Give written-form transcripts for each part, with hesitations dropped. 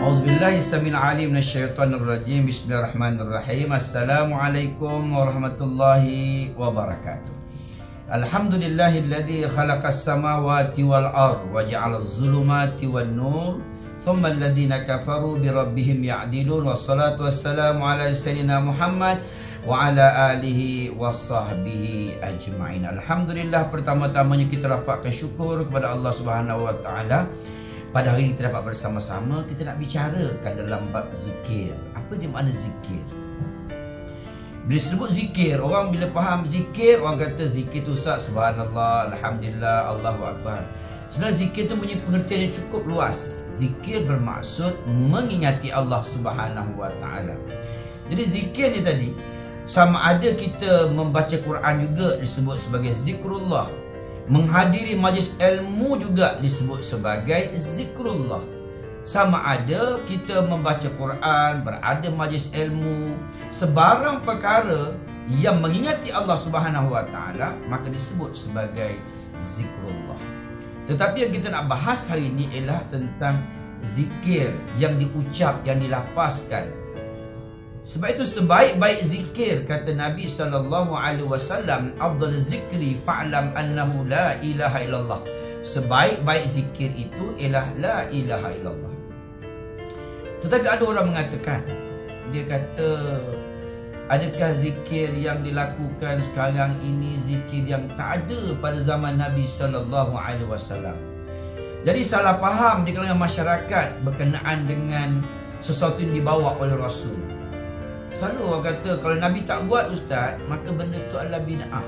A'udzubillahi samil alim minasyaitonir rajim. Bismillahirrahmanirrahim. Assalamualaikum warahmatullahi wabarakatuh. Alhamdulillahilladzi khalaqas samawati wal ardh wa ja'alaz zulumati wan nur. Thumma alladhina kafaru bi rabbihim ya'dilun. Wassalatu wassalamu ala sayyidina Muhammad wa ala alihi wa sahbihi ajma'in. Alhamdulillah, pertama-tamanya kita lafazkan syukur kepada Allah Subhanahu wa taala. Pada hari ini kita dapat bersama-sama, kita nak bicarakan dalam bab zikir. Apa dia makna zikir? Bila sebut zikir, orang bila faham zikir, orang kata zikir tu Ustaz, subhanallah, alhamdulillah, Allahu akbar. Sebenarnya zikir tu punya pengertian yang cukup luas. Zikir bermaksud mengingati Allah Subhanahu wa taala. Jadi zikir ni tadi, sama ada kita membaca Quran juga disebut sebagai zikrullah. Menghadiri majlis ilmu juga disebut sebagai zikrullah. Sama ada kita membaca Quran, berada majlis ilmu, sebarang perkara yang mengingati Allah Subhanahu wa taala, maka disebut sebagai zikrullah. Tetapi yang kita nak bahas hari ini ialah tentang zikir yang diucap, yang dilafazkan. Sebab itu sebaik-baik zikir, kata Nabi SAW, afdal zikri fa'lam annahu la ilaha illallah. Sebaik-baik zikir itu ialah la ilaha illallah. Tetapi ada orang mengatakan, dia kata, adakah zikir yang dilakukan sekarang ini zikir yang tak ada pada zaman Nabi SAW? Jadi salah faham di kalangan masyarakat berkenaan dengan sesuatu yang dibawa oleh Rasul. Selalu orang kata kalau Nabi tak buat Ustaz, maka benda itu adalah bid'ah.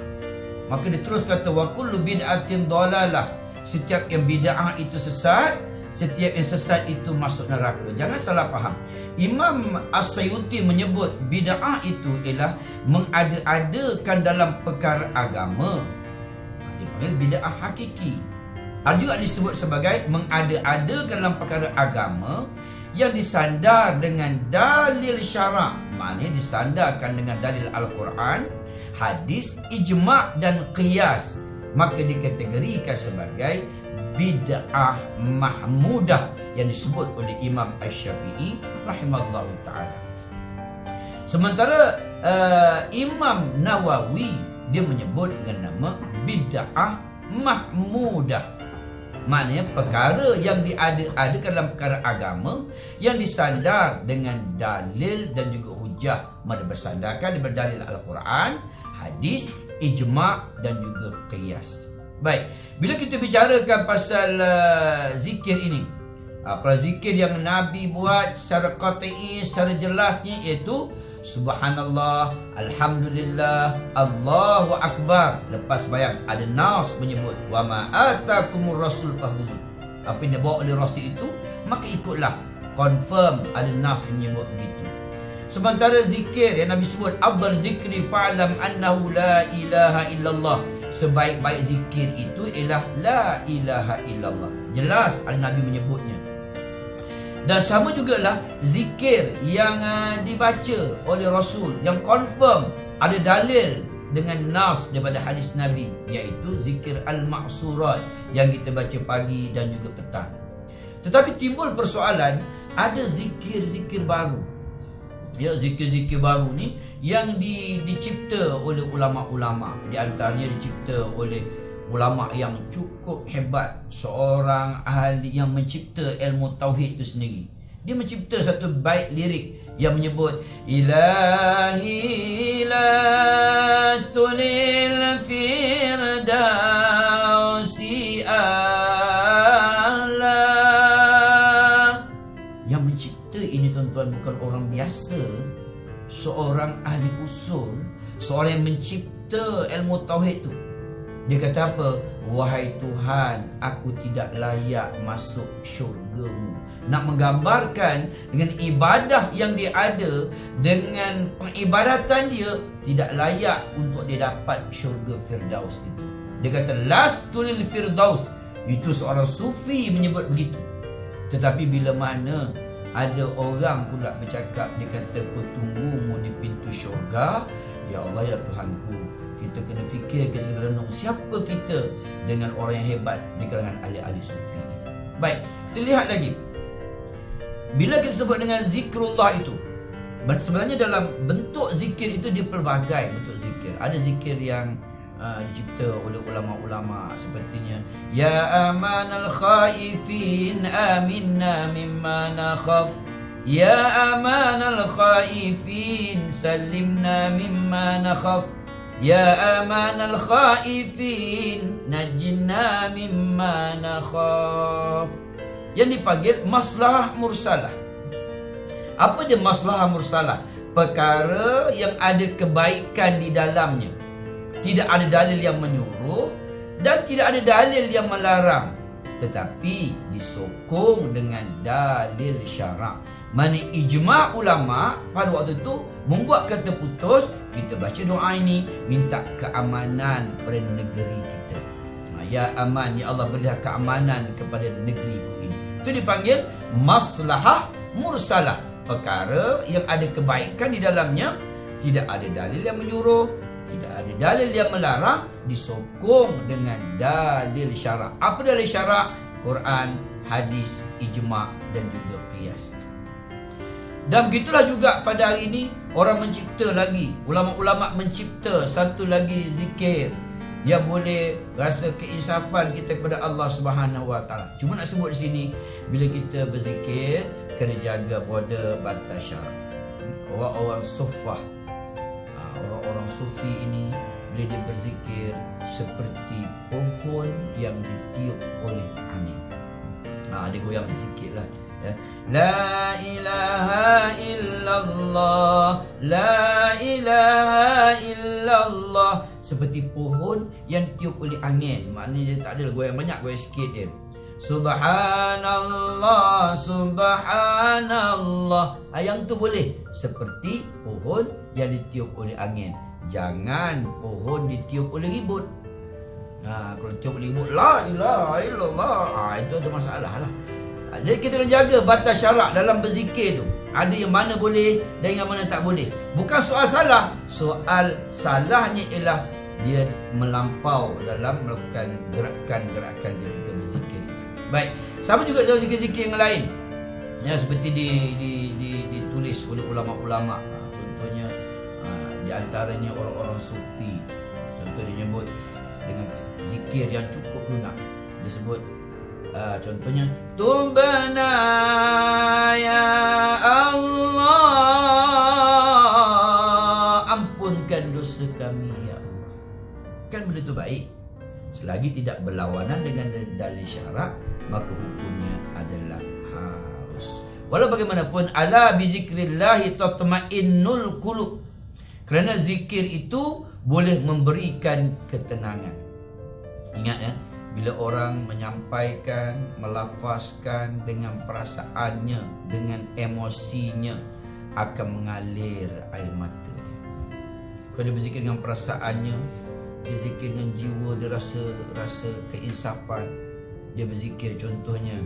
Maka dia terus kata wa kullu bid'atin dhalalah. Setiap yang bid'ah itu sesat, setiap yang sesat itu masuk neraka. Jangan salah faham. Imam As-Sayuti menyebut bid'ah itu ialah mengada-adakan dalam perkara agama. Dia panggil bid'ah hakiki. Ada juga disebut sebagai mengada-adakan dalam perkara agama yang disandar dengan dalil syarak. Maknanya disandarkan dengan dalil Al-Quran, hadis, ijma' dan qiyas. Maka dikategorikan sebagai bid'ah mahmudah yang disebut oleh Imam Asy-Syafi'i rahimahullah ta'ala. Sementara Imam Nawawi, dia menyebut dengan nama bid'ah mahmudah. Maknanya perkara yang diada-adakan dalam perkara agama yang disandar dengan dalil dan juga hujah. Mana bersandarkan daripada dalil Al-Quran, hadis, ijma' dan juga qiyas. Baik, bila kita bicarakan pasal zikir ini, kalau zikir yang Nabi buat secara qat'i, secara jelasnya, iaitu subhanallah, alhamdulillah, Allahu akbar. Lepas bayang ada nas menyebut wa ma atakumur rasul fakhudhu. Apa yang dibawa oleh Rasul itu, maka ikutlah. Confirm ada nas yang menyebut begitu. Sementara zikir yang Nabi sebut afdal zikri fa'lam annahu la ilaha illallah. Sebaik-baik zikir itu ialah la ilaha illallah. Jelas Nabi menyebutnya. Dan sama jugalah zikir yang dibaca oleh Rasul, yang confirm ada dalil dengan nas daripada hadis Nabi, iaitu zikir al-ma'surat yang kita baca pagi dan juga petang. Tetapi timbul persoalan, ada zikir-zikir baru. Ya, zikir-zikir baru ni yang dicipta oleh ulama-ulama. Di antaranya dicipta oleh ulama yang cukup hebat, seorang ahli yang mencipta ilmu tauhid itu sendiri. Dia mencipta satu bait lirik yang menyebut ilahi lastu lil firdausi a'la. Yang mencipta ini, tuan-tuan, bukan orang biasa, seorang ahli usul, seorang yang mencipta ilmu tauhid itu. Dia kata apa? Wahai Tuhan, aku tidak layak masuk syurga-Mu. Nak menggambarkan dengan ibadah yang dia ada, dengan pengibadatan dia, tidak layak untuk dia dapat syurga Firdaus itu. Dia kata lastu lil firdaus. Itu seorang sufi menyebut begitu. Tetapi bila mana ada orang pula bercakap, dia kata aku tunggumu di pintu syurga. Ya Allah, ya Tuhanku, kita kena fikir, kita kena renung, siapa kita dengan orang yang hebat di kalangan ahli-ahli sufi ini. Baik, kita lihat lagi. bila kita sebut dengan zikrullah itu, sebenarnya dalam bentuk zikir itu dia pelbagai bentuk zikir. Ada zikir yang dicipta oleh ulama-ulama sepertinya ya amanal khaifin aminna mimma nakhaf, ya amanal khaifin salimna mimma nakhaf, ya amanal khaifin najina mimma nakhaf. Yang dipanggil maslahah mursalah. Apa dia maslahah mursalah? Perkara yang ada kebaikan di dalamnya, tidak ada dalil yang menyuruh dan tidak ada dalil yang melarang, tetapi disokong dengan dalil syarak. Mana ijma' ulama pada waktu itu membuat kata putus, kita baca doa ini minta keamanan pada negeri kita. Ya aman, ya Allah berilah keamanan kepada negeriku ini. Itu dipanggil maslahah mursalah. Perkara yang ada kebaikan di dalamnya, tidak ada dalil yang menyuruh, tidak ada dalil yang melarang, disokong dengan dalil syarak. Apa dalil syarak? Quran, hadis, ijma' dan juga qiyas. Dan begitulah juga pada hari ini orang mencipta lagi, ulama-ulama mencipta satu lagi zikir yang boleh rasa keinsafan kita kepada Allah Subhanahu Wa Taala. Cuma nak sebut di sini, bila kita berzikir kena jaga border batas syarak. Orang-orang sufah, orang-orang sufi ini bila dia berzikir seperti pohon yang ditiup oleh angin. Dia goyang sikit lah. La ilaha illallah, la ilaha illallah. Seperti pohon yang tiup oleh angin. Maknanya dia tak ada goyang banyak, goyang sikit je. Subhanallah, subhanallah. Yang tu boleh. Seperti pohon yang ditiup oleh angin. Jangan pohon ditiup oleh ribut. Kalau tiup oleh ribut, la ilaha illallah, itu ada masalah lah. Jadi kita kena jaga batas syarak dalam berzikir tu. Ada yang mana boleh dan yang mana tak boleh. Bukan soal salah. Soal salahnya ialah dia melampau dalam melakukan gerakan-gerakan ketika berzikir. Baik, sama juga dalam zikir-zikir yang lain. Ya, seperti ditulis oleh ulama-ulama. Contohnya di antaranya orang-orang sufi. Contoh dia nyebut dengan zikir yang cukup lunak. Dia sebut contohnya, Tubna ya Allah, ampunkan dosa kami ya Allah. Kan benda itu baik. Selagi tidak berlawanan dengan dalil syarak, maka hukumnya adalah harus. Walau bagaimanapun, ala bi zikrillahi tatma'innul qulub. Kerana zikir itu boleh memberikan ketenangan. Ingat ya, bila orang menyampaikan, melafazkan dengan perasaannya, dengan emosinya, akan mengalir air mata dia. Kalau dia berzikir dengan perasaannya, dia zikir dengan jiwa, dia rasa keinsafan. Dia berzikir contohnya,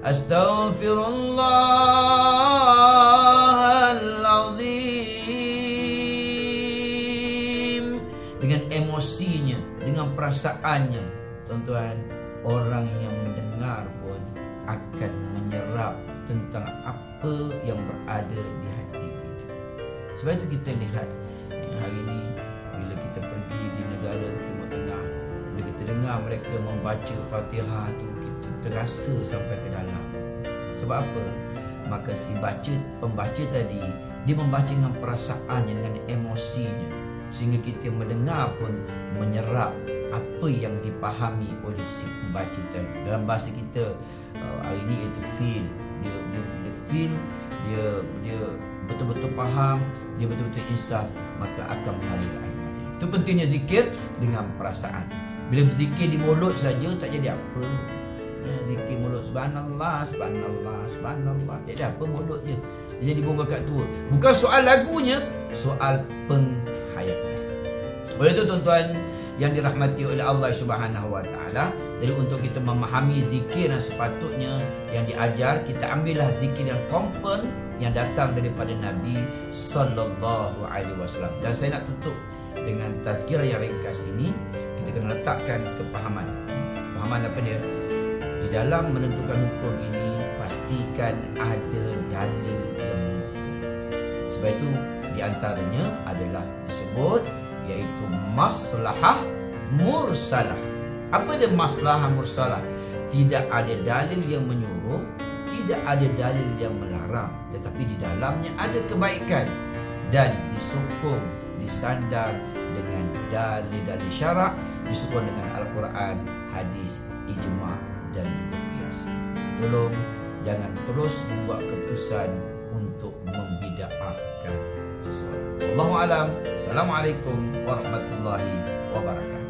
Astaghfirullahaladzim, dengan emosinya, dengan perasaannya. Tuan-tuan, orang yang mendengar pun akan menyerap tentang apa yang berada di hati kita. Sebab itu kita lihat hari ini bila kita pergi di negara Timur Tengah, bila kita dengar mereka membaca Fatihah tu, kita terasa sampai ke dalam. Sebab apa? Maka si pembaca tadi, dia membaca dengan perasaannya, dengan emosinya, sehingga kita mendengar pun menyerap apa yang dipahami oleh si pembaca tadi. Dalam bahasa kita hari ini itu feel. Dia feel, dia betul-betul faham, dia betul-betul insaf, maka akan mengalir air mata. Itu pentingnya zikir dengan perasaan. Bila berzikir di mulut saja tak jadi apa. Zikir mulut subhanallah, subhanallah, subhanallah, tak ada apa mulut je. Dia jadi bomba kat tua. Bukan soal lagunya, soal penghayatan. Oleh itu tuan-tuan yang dirahmati oleh Allah Subhanahu Wa Taala, jadi untuk kita memahami zikir yang sepatutnya yang diajar, kita ambillah zikir yang confirm yang datang daripada Nabi Sallallahu Alaihi Wasallam. Dan saya nak tutup dengan tazkirah yang ringkas ini. Kita kena letakkan kepahaman. Kepahaman apa dia? Di dalam menentukan hukum ini pastikan ada dalil yang menunjukkan. Sebab itu di antaranya adalah disebut iaitu maslahah mursalah. Apa dia maslahah mursalah? Tidak ada dalil yang menyuruh, tidak ada dalil yang melarang, tetapi di dalamnya ada kebaikan dan disokong, disandar dengan dalil-dalil syarak, disokong dengan Al-Quran, hadis, ijma' dan juga qiyas. Tolong jangan terus membuat keputusan untuk membid'ahkan sesuatu. Wallahu a'lam. Assalamualaikum warahmatullahi wabarakatuh.